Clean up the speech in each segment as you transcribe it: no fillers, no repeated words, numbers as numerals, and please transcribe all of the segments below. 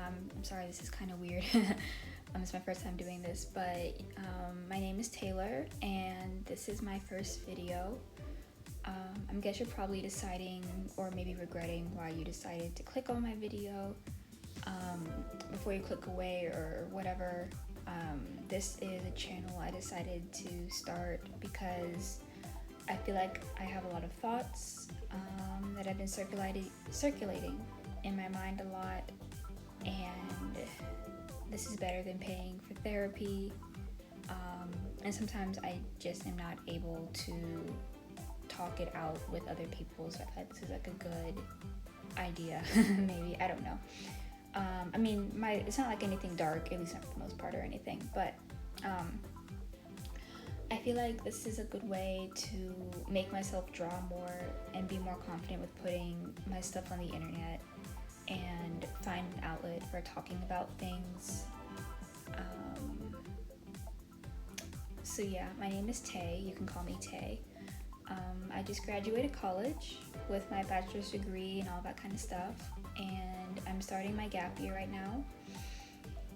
I'm sorry, this is kind of weird. It's my first time doing this, but my name is Taylor, and this is my first video. I guess you're probably deciding, or maybe regretting, why you decided to click on my video before you click away or whatever. This is a channel I decided to start because I feel like I have a lot of thoughts that have been circulating in my mind a lot, and this is better than paying for therapy. And sometimes I just am not able to talk it out with other people, so I thought this is like a good idea. Maybe, I don't know. It's not like anything dark, at least not for the most part or anything, but I feel like this is a good way to make myself draw more and be more confident with putting my stuff on the internet and find an outlet for talking about things. So yeah, my name is Tay. You can call me Tay. I just graduated college with my bachelor's degree and all that kind of stuff, and I'm starting my gap year right now.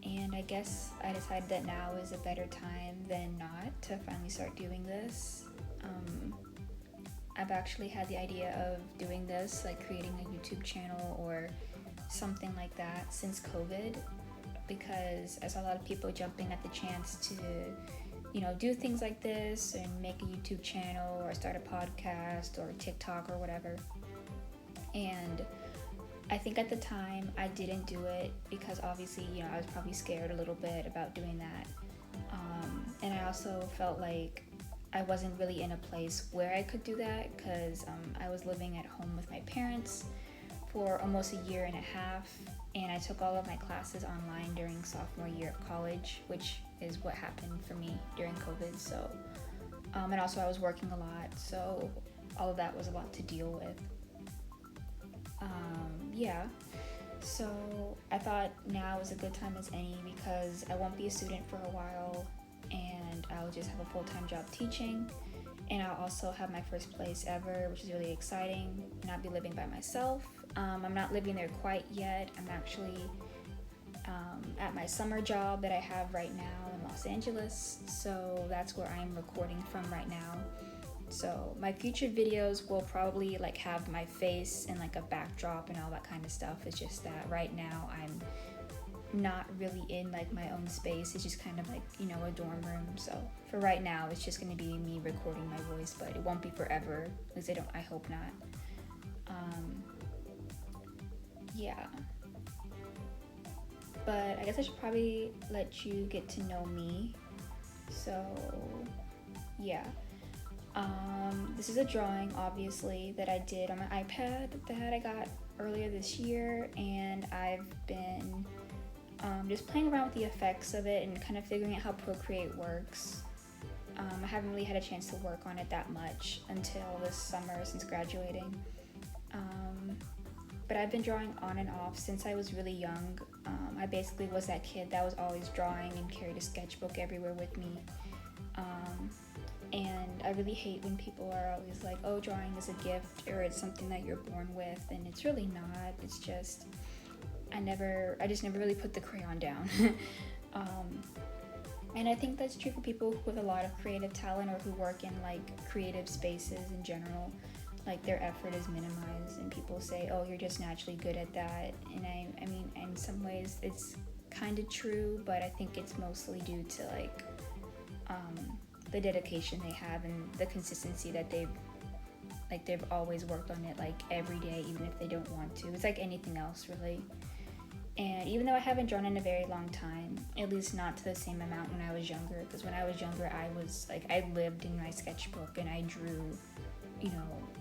And I guess I decided that now is a better time than not to finally start doing this. I've actually had the idea of doing this, like creating a YouTube channel or something like that, since COVID, because I saw a lot of people jumping at the chance to, do things like this and make a YouTube channel or start a podcast or TikTok or whatever. And I think at the time I didn't do it because obviously, I was probably scared a little bit about doing that. And I also felt like I wasn't really in a place where I could do that because I was living at home with my parents for almost a year and a half, and I took all of my classes online during sophomore year of college, which is what happened for me during COVID. So, and also I was working a lot, so all of that was a lot to deal with. So I thought now is a good time as any because I won't be a student for a while, and I'll just have a full-time job teaching, and I'll also have my first place ever, which is really exciting, and I'll be living by myself. I'm not living there quite yet. I'm actually at my summer job that I have right now in Los Angeles, so that's where I'm recording from right now. So my future videos will probably have my face and a backdrop and all that kind of stuff. It's just that right now I'm not really in my own space. It's just kind of a dorm room. So for right now, it's just going to be me recording my voice, but it won't be forever. At least I hope not. Yeah. But I guess I should probably let you get to know me. So yeah. This is a drawing, obviously, that I did on my iPad that I got earlier this year, and I've been just playing around with the effects of it and kind of figuring out how Procreate works. I haven't really had a chance to work on it that much until this summer since graduating. But I've been drawing on and off since I was really young. I basically was that kid that was always drawing and carried a sketchbook everywhere with me. And I really hate when people are always like, oh, drawing is a gift or it's something that you're born with, and it's really not. It's just, I just never really put the crayon down. And I think that's true for people with a lot of creative talent or who work in creative spaces in general. Their effort is minimized and people say, oh, you're just naturally good at that. And I mean, in some ways it's kind of true, but I think it's mostly due to the dedication they have and the consistency that they've always worked on it every day, even if they don't want to. It's like anything else, really. And even though I haven't drawn in a very long time, at least not to the same amount when I was younger, because when I was younger I lived in my sketchbook and I drew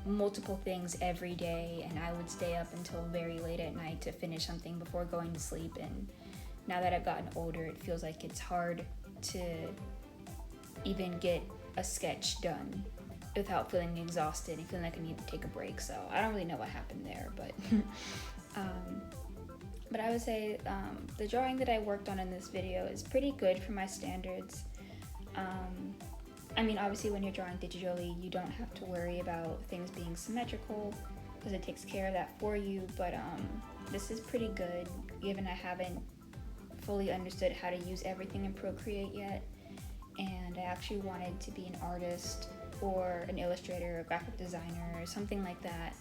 multiple things every day, and I would stay up until very late at night to finish something before going to sleep. And now that I've gotten older, it feels like it's hard to even get a sketch done without feeling exhausted and feeling like I need to take a break. So I don't really know what happened there, but but I would say the drawing that I worked on in this video is pretty good for my standards. Obviously when you're drawing digitally, you don't have to worry about things being symmetrical because it takes care of that for you, but this is pretty good, given I haven't fully understood how to use everything in Procreate yet. And I actually wanted to be an artist or an illustrator or graphic designer or something like that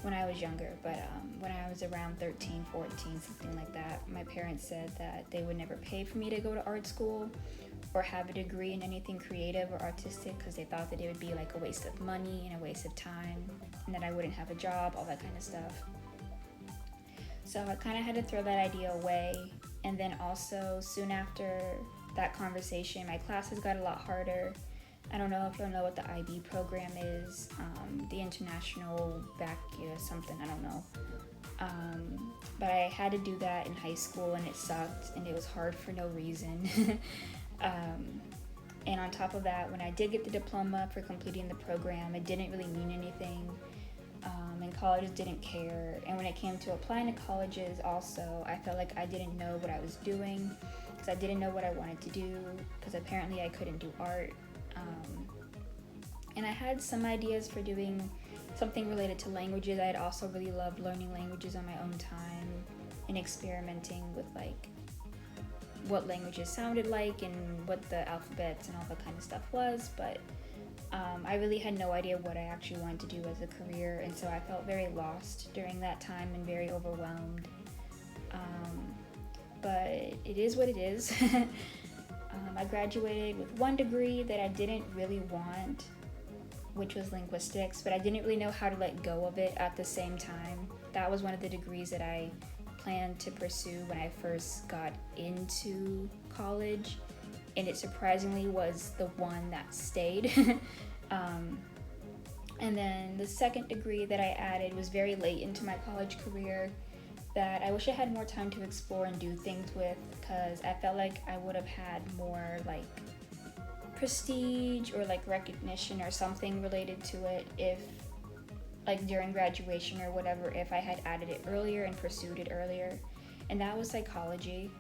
when I was younger. But when I was around 13, 14, something like that, my parents said that they would never pay for me to go to art school or have a degree in anything creative or artistic, because they thought that it would be like a waste of money and a waste of time, and that I wouldn't have a job, all that kind of stuff. So I kind of had to throw that idea away. And then also soon after that conversation, my classes got a lot harder. I don't know if you'll know what the IB program is, the International something, I don't know. But I had to do that in high school, and it sucked, and it was hard for no reason. And on top of that, when I did get the diploma for completing the program, it didn't really mean anything. And colleges didn't care. And when it came to applying to colleges also, I felt like I didn't know what I was doing, because I didn't know what I wanted to do, because apparently I couldn't do art. And I had some ideas for doing something related to languages. I had also really loved learning languages on my own time and experimenting with like what languages sounded like and what the alphabets and all that kind of stuff was, but I really had no idea what I actually wanted to do as a career, and so I felt very lost during that time and very overwhelmed. But it is what it is. I graduated with one degree that I didn't really want, which was linguistics, but I didn't really know how to let go of it at the same time. That was one of the degrees that I planned to pursue when I first got into college, and it surprisingly was the one that stayed. And then the second degree that I added was very late into my college career, that I wish I had more time to explore and do things with, because I felt like I would have had more like prestige or like recognition or something related to it if like during graduation or whatever, if I had added it earlier and pursued it earlier. And that was psychology.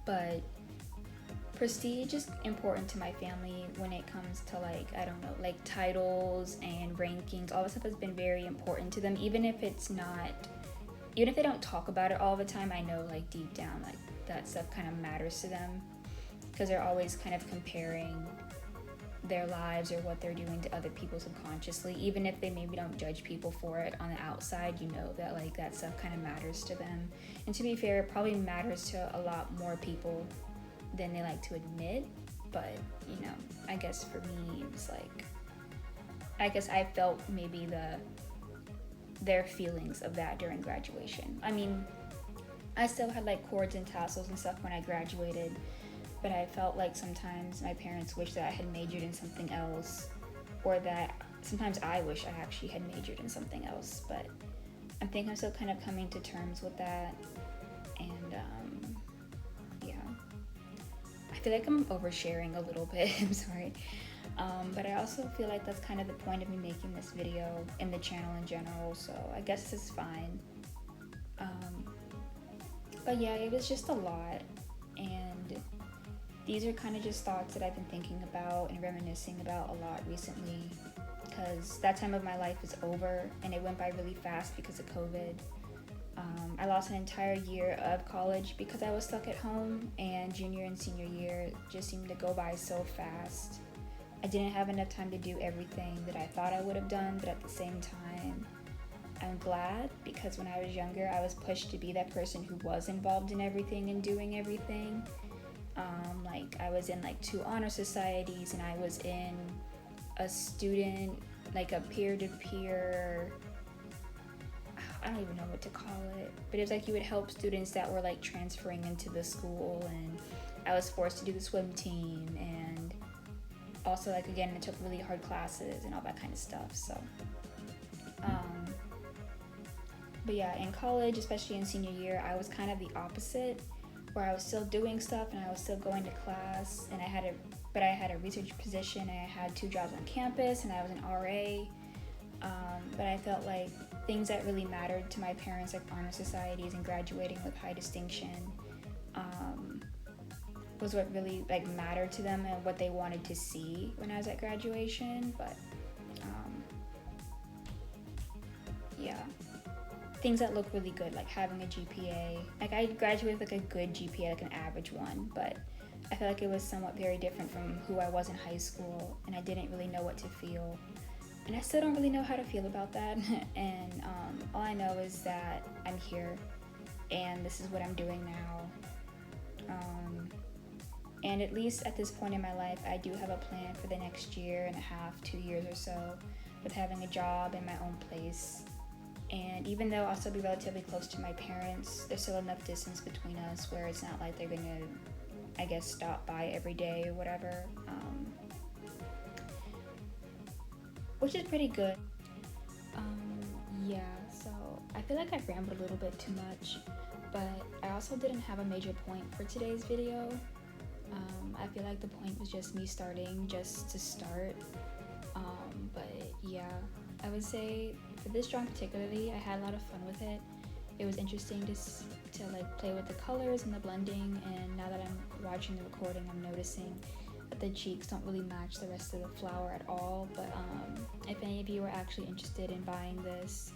But prestige is important to my family when it comes to like, I don't know, like titles and rankings. All this stuff has been very important to them, even if they don't talk about it all the time. I know like deep down like that stuff kind of matters to them, because they're always kind of comparing their lives or what they're doing to other people subconsciously. Even if they maybe don't judge people for it on the outside, you know that like that stuff kind of matters to them. And to be fair, it probably matters to a lot more people than they like to admit. But you know, I guess for me it was like, I guess I felt maybe their feelings of that during graduation. I mean, I still had like cords and tassels and stuff when I graduated, but I felt like sometimes my parents wish that I had majored in something else, or that sometimes I wish I actually had majored in something else. But I think I'm still kind of coming to terms with that. And yeah, I feel like I'm oversharing a little bit. I'm sorry. But I also feel like that's kind of the point of me making this video and the channel in general, so I guess this is fine. But yeah, it was just a lot, and these are kind of just thoughts that I've been thinking about and reminiscing about a lot recently, because that time of my life is over, and it went by really fast because of COVID. I lost an entire year of college because I was stuck at home, and junior and senior year just seemed to go by so fast. I didn't have enough time to do everything that I thought I would have done, but at the same time, I'm glad, because when I was younger, I was pushed to be that person who was involved in everything and doing everything. Like I was in like 2 honor societies, and I was in a student, like a peer-to-peer, I don't even know what to call it, but it was like you would help students that were like transferring into the school, and I was forced to do the swim team, and also like again I took really hard classes and all that kind of stuff. So but yeah, in college, especially in senior year, I was kind of the opposite, where I was still doing stuff and I was still going to class, and I had a research position, and I had 2 jobs on campus, and I was an RA. But I felt like things that really mattered to my parents, like honor societies and graduating with high distinction, was what really like mattered to them and what they wanted to see when I was at graduation. But yeah, things that look really good, like having a GPA. Like I graduated with like a good GPA, like an average one, but I feel like it was somewhat very different from who I was in high school, and I didn't really know what to feel. And I still don't really know how to feel about that. And all I know is that I'm here, and this is what I'm doing now. And at least at this point in my life, I do have a plan for the next year and a half, 2 years or so, with having a job in my own place. And even though I'll still be relatively close to my parents, there's still enough distance between us where it's not like they're gonna, I guess, stop by every day or whatever, which is pretty good. Yeah, so I feel like I rambled a little bit too much, but I also didn't have a major point for today's video. I feel like the point was just me starting just to start. But yeah, I would say for this drawing particularly, I had a lot of fun with it. It was interesting to like play with the colors and the blending, and now that I'm watching the recording, I'm noticing that the cheeks don't really match the rest of the flower at all. But if any of you are actually interested in buying this,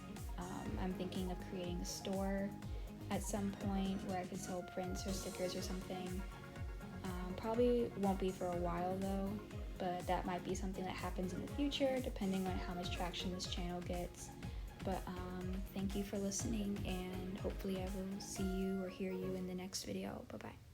I'm thinking of creating a store at some point where I could sell prints or stickers or something. Probably won't be for a while though, but that might be something that happens in the future depending on how much traction this channel gets. But thank you for listening, and hopefully I will see you or hear you in the next video. Bye bye.